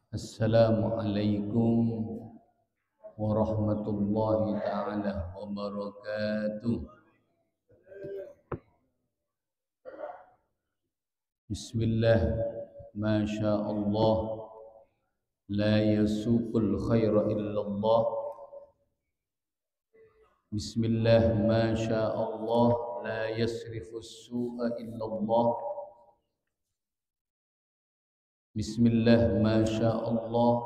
Assalamualaikum warahmatullahi ta'ala wabarakatuh. Bismillah, masya Allah, la yasuqul khaira illallah. Bismillah, masya Allah, la yasrifus su'a illallah. Bismillah, masya Allah,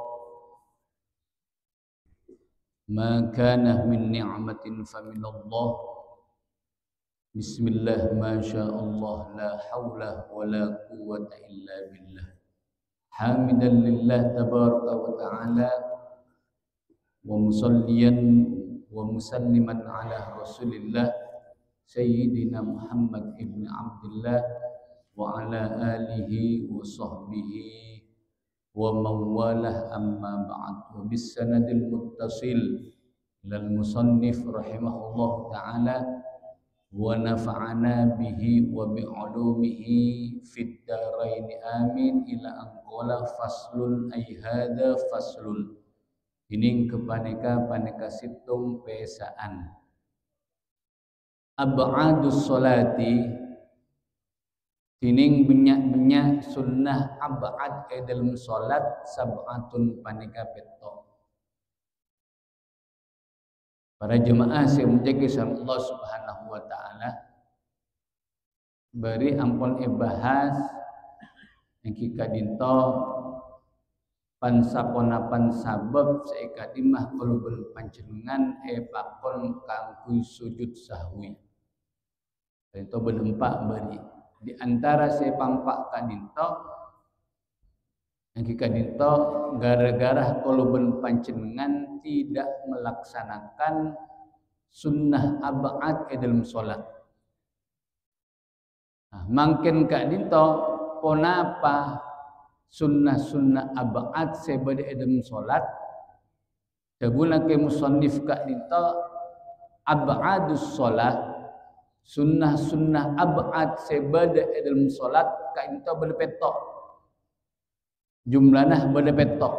ma kana min ni'matin faminallah. Bismillah, masya Allah, la hawla wa la quwwata illa billah. Hamidan lillah tabaraka wa ta'ala, wa musalliyan wa musalliman ala rasulillah Sayyidina Muhammad ibn Abdullah wa ala alihi wa sahbihi wa mawalah, amma ba'd. Wa bis sanadil muttasil lal musannif rahimahullah ta'ala wa nafa'ana bihi wa bi ulumihi fid darain amin ila an qala faslun ay hadza faslun. Ini kepaneka situng pesaan ab'adus solati tining benyak sunnah ab'ad ke dalam solat sab'atun paneka petok. Para jemaah saya menjaga sama Allah subhanahu wa ta'ala beri ampun bahas yang kita dinto pansaponapan sabab seikadimah kolubun panjenengan pakon kangku sujud sahwi. Itu berempat beri di antara sepangpak kadinto yang kadinto gara-gara kolubun panjenengan tidak melaksanakan sunnah ab'ad ke dalam solat. Nah, mungkin kadinto ponapa sunnah ab'ad sebeda dalam solat tabuna ke musannif kadinto ab'adus solat sunnah ab'ad sebeda dalam solat kadinto berpetok jumlahnya berpetok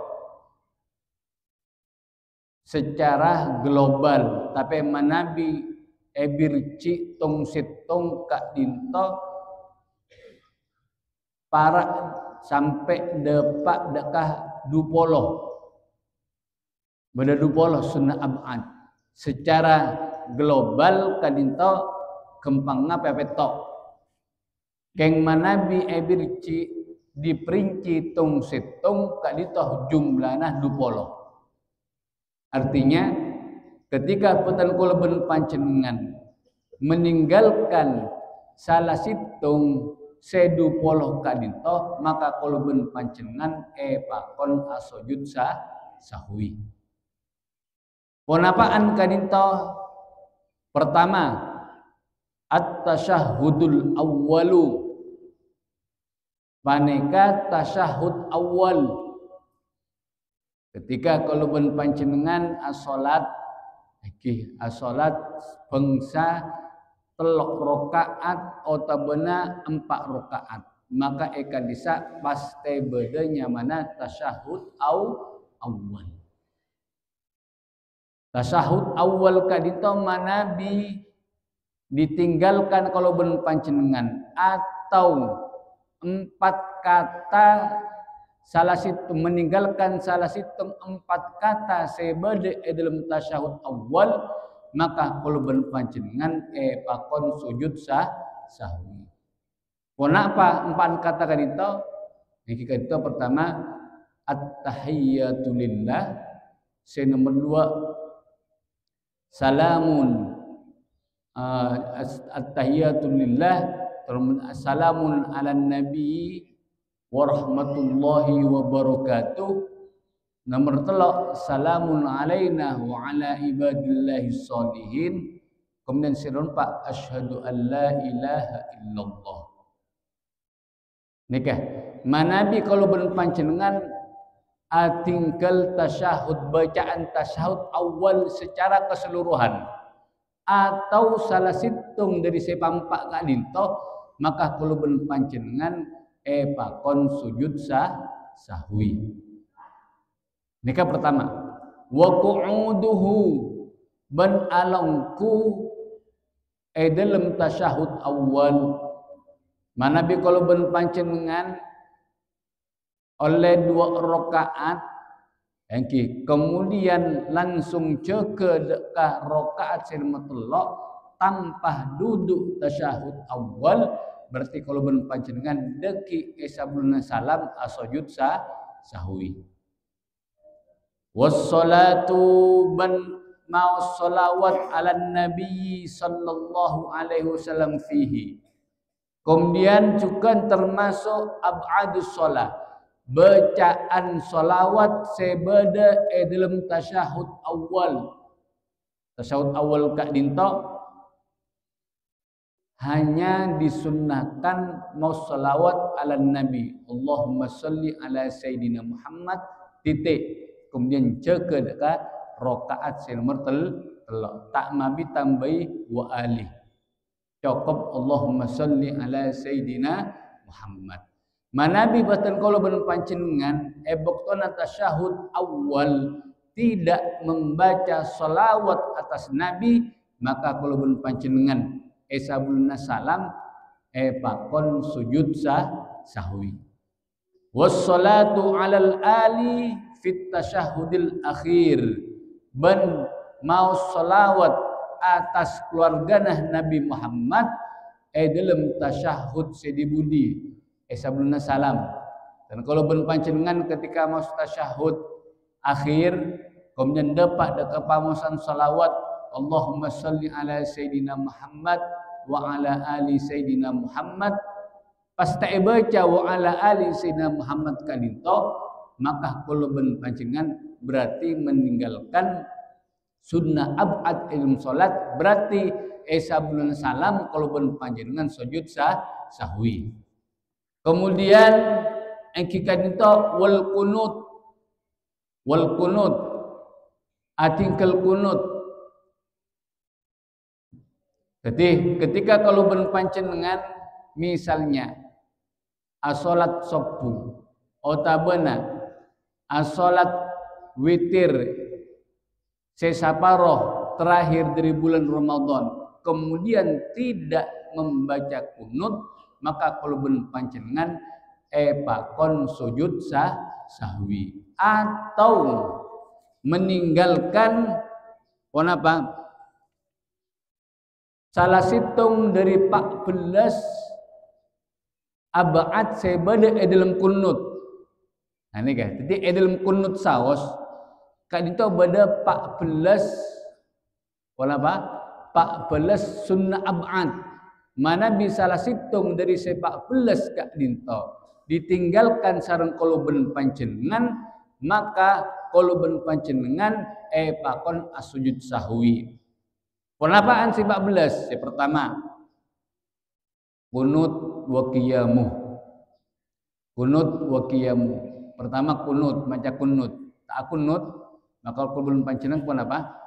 secara global, tapi manabi ebirci tong setong kadinto para sampai depak dekah dupoloh beda dupoloh sunnah ab'ad secara global kadinto kempangna pepetok keng manabi ebirci diperinci tong setong kadito jumlahna dupoloh. Artinya ketika putan kolben panjenengan meninggalkan salah situng sedupoloh kadito maka kolben panjenengan pakon asojud sahwi. Ponapaan kadito? Pertama, at-tasyahudul awwalu. Paneka tasyahud awal. Ketika kolben panjenengan asolat bangsa telok rokaat otabena 4 rokaat maka eka disa paste bedanya mana tasyahud awal. Tasyahud awal kadito mana ditinggalkan kalau ben panjenengan atau 4 kata salah situ meninggalkan salah situ 4 kata sebeda dalam tasyahud awal maka kalau ben panjenengan pakon sujud sahwi. Kenapa 4 kata kadito? Iki kadito pertama at-tahiyyatu lillah, nomor 2 salamun at-tahiyyatu lillah, salamun ala nabi warahmatullahi wabarakatuh. Nomor 3 salamun alaina wa ala ibadillahi sholihin. Kemudian sirun 4 asyhadu an la ilaha illallah. Nikah manabi kalau berpanjenengan tinggal tasyahud bacaan tasyahud awal secara keseluruhan atau salah situng dari sepampak kadinto maka kalau berpanjenengan pakon sujud sahwi. Nikah pertama. Wa qu'uduhu ban alangku dalam tasyahud awal. Mana bi kalau ben pancenengan oleh 2 rakaat kemudian langsung ke dekah rakaat silmatullah tanpa duduk tasyahud awal, berarti kalau ben pancenengan deki sabelum salam asujud sahwi. Wassalatu ban mau salawat ala nabi sallallahu alaihi wasallam fihi. Kemudian juga termasuk ab'adus shalah, bacaan salawat sebeda dalam tasyahud awal. Tasyahud awal kak dinto hanya disunnahkan mau salawat ala nabi. Allahumma salli ala sayyidina Muhammad titik. Kemudian jaga dekat rakaat nomor telok. Tak mabi tambahi wa alih. Cukup Allahumma salli ala sayyidina Muhammad. Manabi batan kalau ben pancenengan boktona tasyahud awal tidak membaca salawat atas nabi, maka kalau ben pancenengan sabulna salam pakon sujud sahwi. Wassalatu alal ali fit tasyahudil akhir, ban mau salawat atas keluarga Nabi Muhammad dalam tasyahud sedibudi sebelum salam. Dan kalau ben pancenengan ketika mau tasyahud akhir kemudian dapat dekat pamosan salawat Allahumma salli ala sayyidina Muhammad wa ala ali sayyidina Muhammad, pas tak baca wa ala ali sayyidina Muhammad kalinto, maka kalau ben pancenengan berarti meninggalkan sunnah ab'ad ilmu salat, berarti sabelum salam kalau ben panjenengan sujud sahwi. Kemudian engkikan itu wal kunut atingkel kunut. Jadi ketika kalau ben panjenengan misalnya asolat subuh otabana asolat witir sesaparoh terakhir dari bulan Ramadan kemudian tidak membaca kunut, maka kalau ben pancenengan pakon sujud sahwi atau meninggalkan apa salah situng dari 14 ab'ad sebeda dalam kunut. Nah ini guys, jadi dalam kunut saos kak itu beda 14 apa? 14 sunnah ab'ad. Mana bisa lah situng dari 14 kak dinto ditinggalkan sareng kalau ben pancenengan, maka kalau ben pancenengan pakon asujud sahwi. Kenapaan 14? Yang pertama kunut wa qiyamuh. Kunut wa qiyamuh. Pertama kunut, maca kunut. Tak kunut maka kalau belum pancenengan pun apa?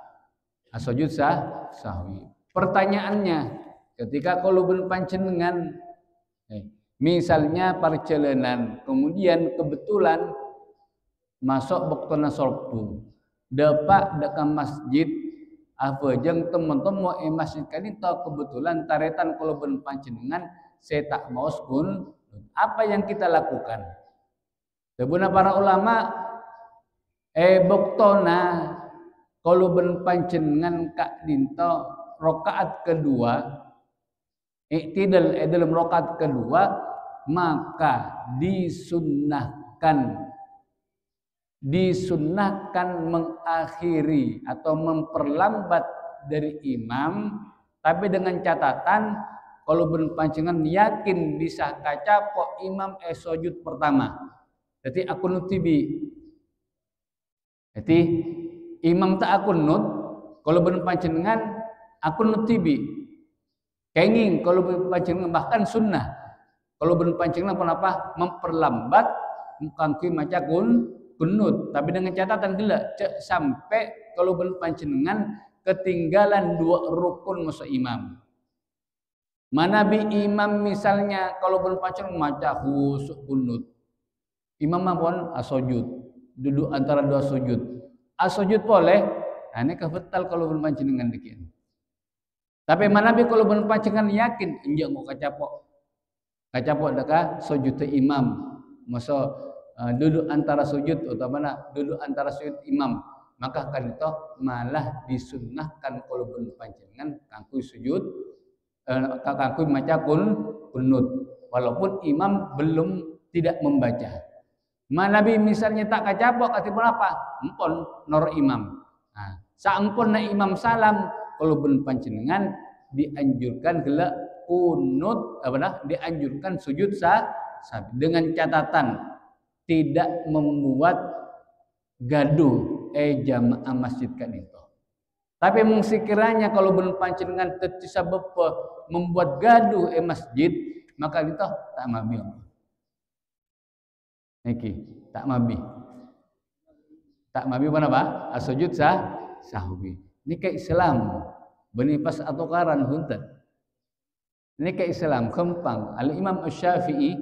Asujud sahwi. Pertanyaannya, ketika kalau belum pancenengan misalnya perjalanan, kemudian kebetulan masuk waktuna subuh, dapat dekat masjid apa jeng teman-teman mau masjid kali itu kebetulan taretan kalau belum pancenengan saya tak mau kun, apa yang kita lakukan? Sebenarnya para ulama boktona kalau ben pancenengan kak dinto rakaat kedua iktidal dalam rakaat kedua, maka disunnahkan mengakhiri atau memperlambat dari imam, tapi dengan catatan kalau ben pancenengan yakin bisa kaca kok imam sujud pertama. Jadi aku nutibi. Jadi imam tak akunut kalau ben pancenengan akunut tibi. Kenging kalau ben pancenengan bahkan sunnah. Kalau ben pancenengan apa? Memperlambat bukan kui maca kunut, tapi dengan catatan gila sampai kalau ben pancenengan ketinggalan 2 rukun masa imam. Mana bi imam misalnya kalau ben pancenengan maca khusuk kunut. Imam pun asujud. duduk antara dua sujud. Sujud boleh, nah ini kebetal kalau belum panjenengan dikit. Tapi mana bi kalau belum panjenengan yakin, enggak mau kacapok deka sujud imam, masa duduk antara sujud atau mana duduk antara sujud imam, maka kan itu malah disunnahkan kalau belum panjenengan kangku sujud, kangku maca kunut, walaupun imam belum tidak membaca. Nabi misalnya tak kacapok katipun apa? Empon nor imam. Nah, saempun na imam salam kalau ben panjenengan dianjurkan gelak kunut dianjurkan sujud dengan catatan tidak membuat gaduh jamaah masjid kan itu. Tapi mung sekiranya kalau ben panjenengan sebab membuat gaduh masjid, maka itu tak mabi. Niki tak mabi mana ba sujud sahwi ini ke Islam beni pas atau karan hunten ini ke Islam kempang al Imam Asy-Syafi'i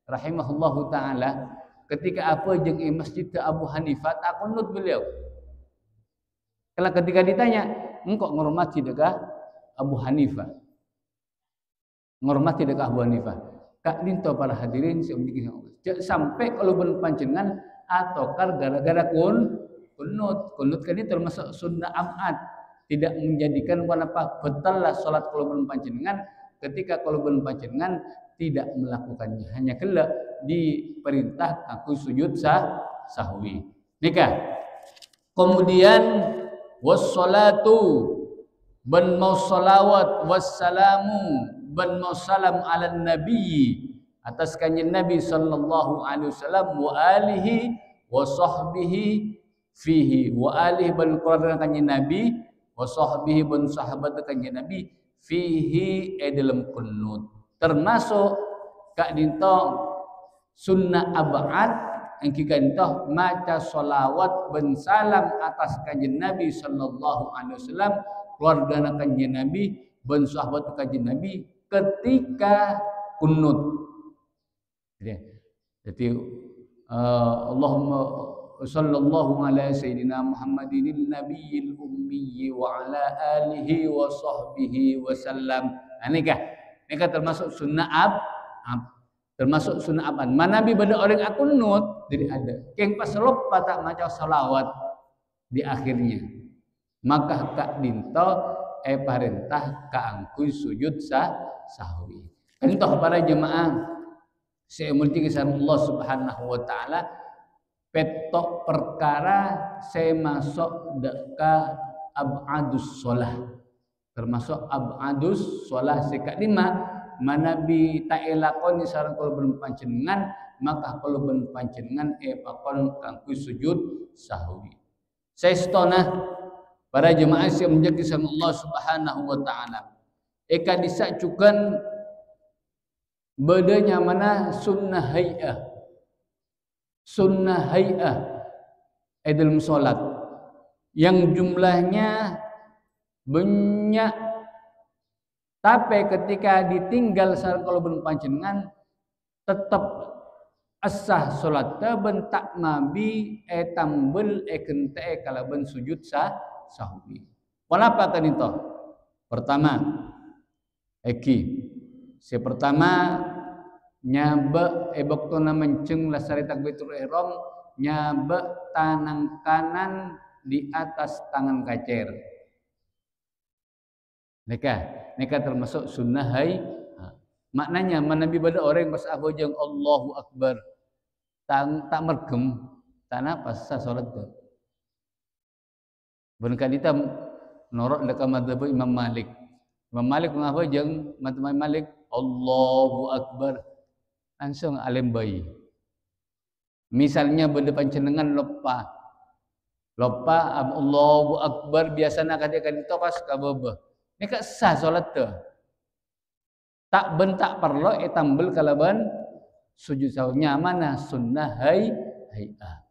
rahimahullahu taala ketika apa jeung masjid ke Abu Hanifah tak kunut beliau kalau ketika ditanya engkau ngormati dekah Abu Hanifah ngormati dekah Abu Hanifah kak dinto para hadirin sampai kalau ben panjenengan atau gara-gara kunut kan ini termasuk sunnah abad tidak menjadikan apa betallah salat kalau ben panjenengan ketika kalau ben panjenengan tidak melakukannya hanya kelak diperintah aku sujud sahwi nikah kemudian wassalatu ban mau salawat wassalamu ban mau salam ala nabi atas kanjeng Nabi sallallahu alaihi wasallam wa alihi wa sahbihi fihi wa alihi ban keluarga kanjeng Nabi wa sahbihi ban sahabat kanjeng Nabi fihi dalam kunut termasuk kak dinto sunnah abad yang kita dinto maca salawat ban salam atas kanjeng Nabi sallallahu alaihi wasallam keluarga kanjeng Nabi ban sahabat kanjeng Nabi ketika kunut. Jadi Allahumma sallallahu ala sayyidina Muhammadin nabiyil ummi wa ala alihi wa sahbihi wa sallam. Nikah termasuk sunnah termasuk sunnah apa? Mana nabi pada orang akunut jadi ada. Keng pas lupa tak maca salawat di akhirnya. Maka kak dinto perintah kaangkui sujud sahwi. Entah para jemaah saya multi kisah Allah Subhanahu wa taala petok perkara saya masuk deka abadus shalah termasuk abadus shalah sekak lima manabi tak elakoni sareng kalau belum panjenengan maka kalau belum panjenengan pakon kangku sujud sahwi saya setona para jemaah yang menjadi kisah Allah Subhanahu wa taala eka disacukan bedanya mana sunnah hay'ah dalam solat yang jumlahnya banyak tapi ketika ditinggal sareng kalau ben panjenengan tetap asah solatnya bentak mabi tambel kente kalau ben sujud sahwi. Kenapa kan itu? Pertama pertama nyabe waktuna menceng lasari takbiratul ihram nyabe tangan kanan di atas tangan kacer. Nikah termasuk sunnah maknanya manabi pada orang pas abojang Allahu Akbar tak mergem tak napas sa salat tu. Benar kita norok dekat mazhab Imam Malik. Imam Malik mengapa jeung Imam Malik Allahu Akbar langsung alim bayi. Misalnya benda panjenengan lupa Allahu Akbar biasana ketika ditopas ka beubeung. Ini ka sah salat teu. Tak bentak perlu tambel kalaban sujud sahwinya mana sunnah hay'ah.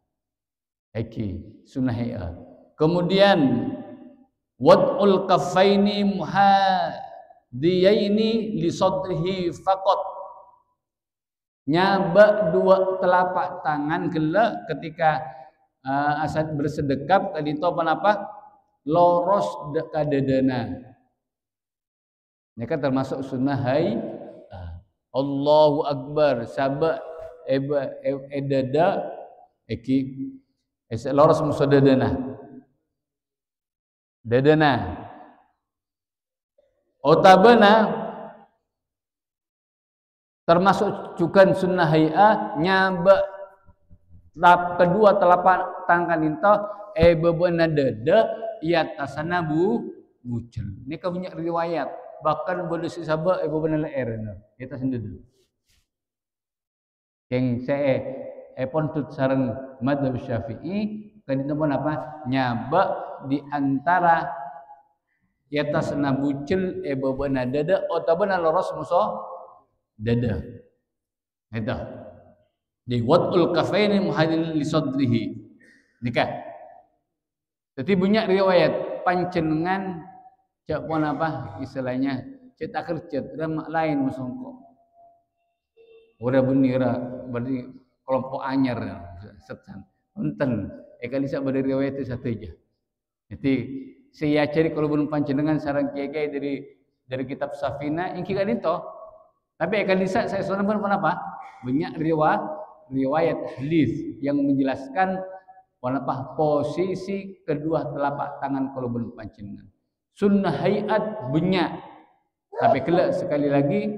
Sunnah hay'ah. Kemudian wad'ul kaffaini muhadiyaini li sadrihi faqat. Nyabak dua telapak tangan gelak ketika asal bersedekap kali itu apa loros kadedana. Ini kan termasuk sunnah hai. Allahu Akbar sabak edada eki loros musuh dedana otabana termasuk cukan sunnah hay'ah nyaba kedua telapak tangan itu bebena dada ia tasana bucel. Ini kan banyak riwayat bahkan boleh sabak bebena leer itu sendiri. Yang saya pun tut sareng madzhab Syafi'i kan itu pun apa nyaba di antara di atas nabucil bebena dada otabana loros musuh dada itu di wadul kafaini muhadil li sadrihi nikah. Jadi banyak riwayat pancenengan cak pun apa istilahnya cetak kerja mak lain musongko ora benira berarti kelompok anyar setan enten kali sak bade riwayat itu satu aja. Jadi saya cari kalau belum pancenengan sarang kiai dari kitab Safina ingki kan itu. Tapi kali saya sudah apa? Banyak riwayat hadis yang menjelaskan apa posisi kedua telapak tangan kalau belum pancenengan. Sunnah hayat banyak. Tapi kelak sekali lagi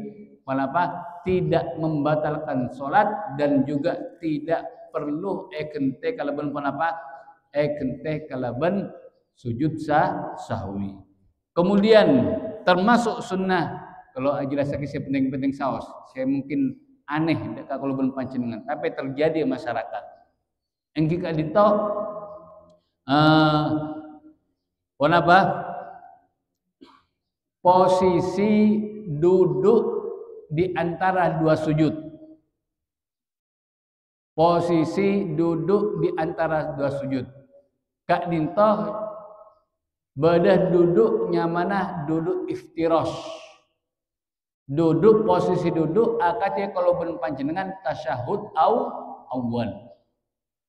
apa tidak membatalkan solat dan juga tidak perlu kente kalaban apa kente kalaban sujud sahwi. Kemudian termasuk sunnah kalau jelas lagi saya penting-penting saos, saya mungkin aneh kalau belum pancenengan, tapi terjadi di masyarakat. Engki ka dito apa? Posisi duduk di antara dua sujud. Posisi duduk di antara dua sujud. Kak dinto badah duduk nyamanah duduk iftirash. Duduk posisi duduk akatnya kalau ben panjenengan tasyahud awal.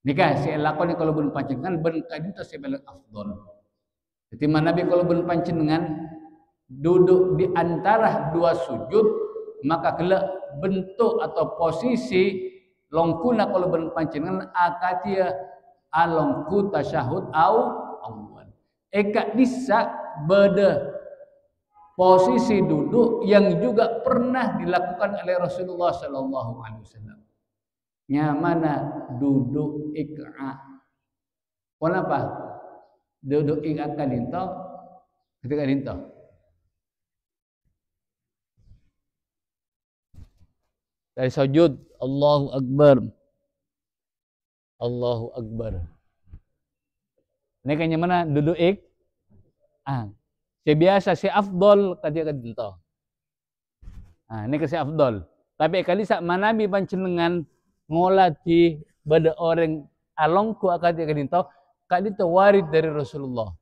Nikah si lakon kalau ben panjenengan ben kadinto si belak afdol. Jadi mana bi kalau ben panjenengan duduk di antara dua sujud maka kelak bentuk atau posisi longkuna kalau ben panjenengan akatia alongku tasyahud awal. Eka bisa beda posisi duduk yang juga pernah dilakukan oleh Rasulullah sallallahu alaihi wasallam. Nyamana duduk ikra. Kenapa? Duduk ikra kadinto ketika dinto. Dari sujud Allahu Akbar. Allahu Akbar. Ini kayaknya mana duduk si biasa si afdol kadia kadinto. Ini ke si afdol. Tapi kali sak manabi pancenengan ngolati bada orang alongku akadia kadinto, kadinto warid dari Rasulullah.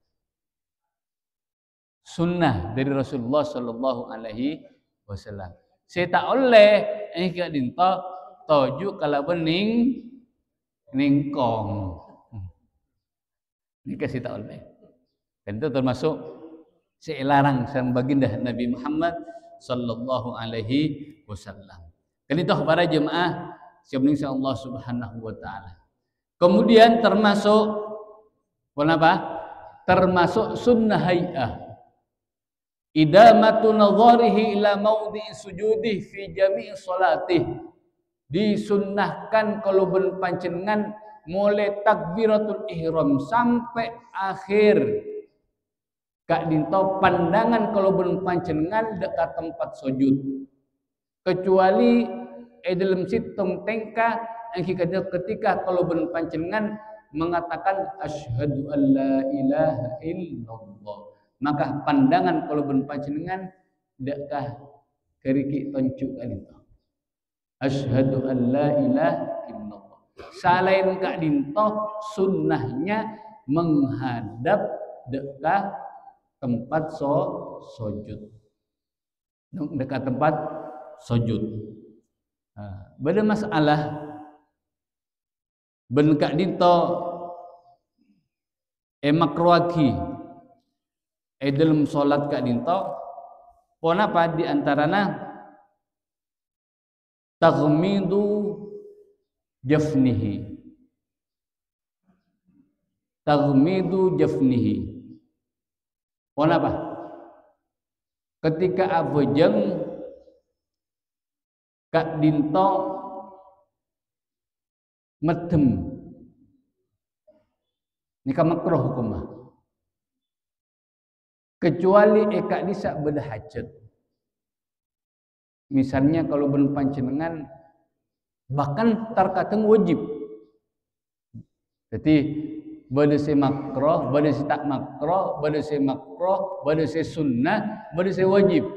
Sunnah dari Rasulullah sallallahu alaihi wasallam. Saya tak oleh kadinto toju kalau bening ningkong. Ini kasih tak oleh. Dan itu termasuk selarang sang baginda Nabi Muhammad sallallahu alaihi wasallam. Kenitoh para jemaah sebelum Allah Subhanahu wa taala. Kemudian termasuk apa? Termasuk sunnah hay'ah. Idamatu nadharihi ila maudhi'i sujudih fi jami'i salatih. Disunnahkan kalau ben panjenengan mulai takbiratul ihram sampai akhir kak dinto pandangan kalau ben panjenengan dekat tempat sujud kecuali dalam situng tengka yang ketika kalau ben panjenengan mengatakan asyhadu alla ilaha illallah maka pandangan kalau ben panjenengan dekat keriki tonjuk kak dinto asyhadu alla ilaha illallah. Selain kak dinto sunnahnya menghadap dekat tempat sujud. Dekat tempat sujud. Beda masalah ben kak dinto makruagi dalam solat kak dinto pon apa di antarana taghmidu jafnihi pon apa ketika abojeng kak dinto medem nikah makruh hukumah kecuali eka disa berhajat. Misalnya kalau berpancenengan bahkan terkadang wajib. Jadi badese makruh, badese tak makruh, badese makruh, badese sunnah, badese wajib.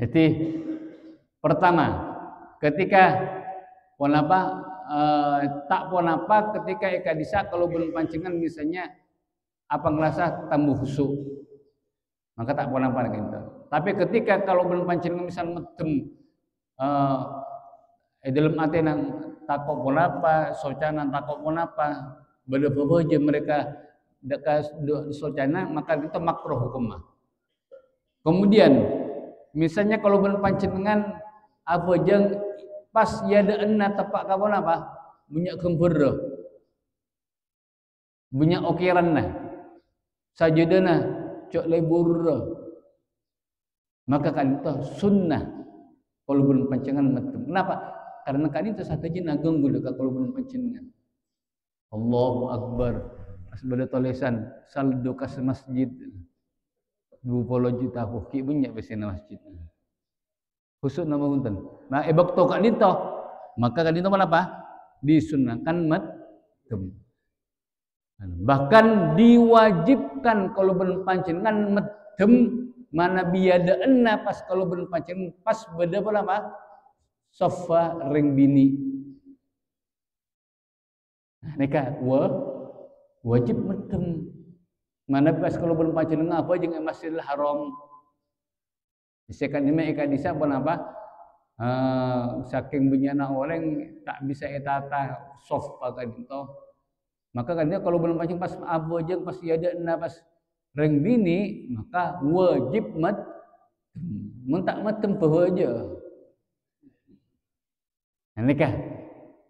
Jadi pertama ketika pon apa tak pon apa ketika eka disa kalau berpancenengan misalnya apa ngerasa tambah husuk maka tak pon apa gitu. Tapi ketika kalau belum pancenengan misal medem dalam arti nang takok pun apa, socana takok pun apa, beda-beda je mereka dekat socana maka itu makruh hukumnya. Kemudian misalnya kalau belum pancenengan apa jeng pas yada enna tepak kapon apa, bunyak gembira, bunyak okiran nah, sajudana cok lebur, maka kan itu sunnah kalau belum pancenengan medem. Kenapa? Karena kan itu satu je nagung gula kalau belum pancenengan. Allahu Akbar. Asbada tulisan saldo kas masjid 20 juta ki banyak besena masjid. Khusus nama punten. Nah, bakto kak dito. Maka kak dito apa? Disunahkan medem. Bahkan diwajibkan kalau belum pancenengan medem mana biada enna pas kalau belum pancenengan pas beda apa? Sofa ring bini. Neka wajib medem. Mana pas kalau belum pancenengan apa jeung Masjidil Haram. Disekan ini eka disa pun apa? Saking benyana orang tak bisa etata sofa kan itu. Maka kan dia kalau belum pancenengan pas apa jeung pas ada pas ring bini maka wajib medem. Mun tak medem bahwa aja. Neka.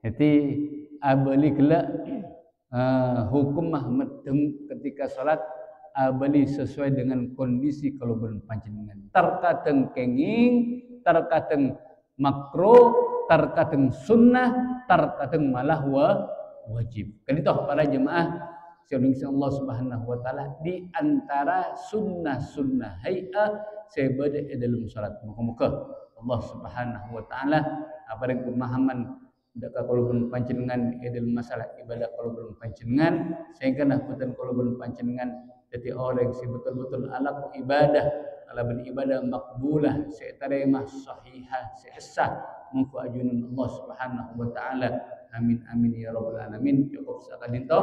Jadi abali kelak hukum medem ketika salat abali sesuai dengan kondisi kalau belum panjenengan. Terkadang kenging, terkadang makruh, terkadang sunnah, terkadang malah wajib. Kan itu para jemaah sekalian Allah Subhanahu wa taala di antara sunnah-sunnah hay'ah sebada dalam salat. Muka-muka Allah Subhanahu wa taala apa yang pemahaman daka kalau belum panjenengan dalam masalah ibadah kalau belum panjenengan sehingga nakutan kalau belum panjenengan jadi orang yang betul-betul alaq ibadah ala beribadah makbulah setaremah sahihah sesah muka ajunun Allah Subhanahu wa taala amin amin ya rabbal alamin cukup sakadito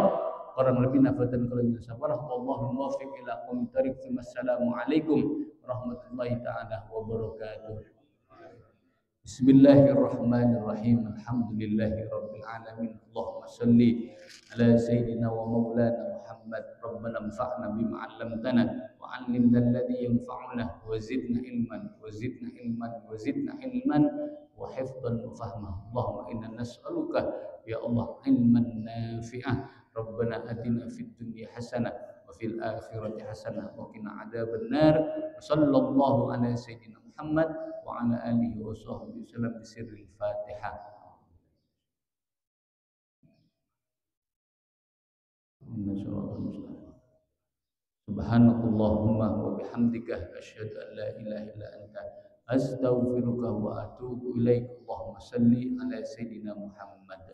orang lebih nafatan kalau min sabarah wallahu muwaffiq ila aqwamit thariq. Assalamu alaikum warahmatullahi taala wabarakatuh. Bismillahirrahmanirrahim. Alhamdulillahi rabbil alamin. Allahumma salli ala sayyidina wa maulana Muhammad. Rabbana anfa'na bima 'allamtana wa 'allimna alladhi yanfa'una wa zidna ilman wa zidna ilman wa zidna ilman wa hifdhan wa fahma. Allahumma inna nas'aluka ya Allah ilman nafi'ah. Rabbana atina fid dunya hasanah wa fil akhirati hasanah wa qina adzaban nar. Sallallahu ala sayyidina Muhammad wa ala alihi wa sahbihi wasallam bisirril Fatihah. Subhanakallahumma wa bihamdika asyhadu an la ilaha illa anta astaghfiruka wa atubu ilaik. Allahumma salli ala sayyidina Muhammad.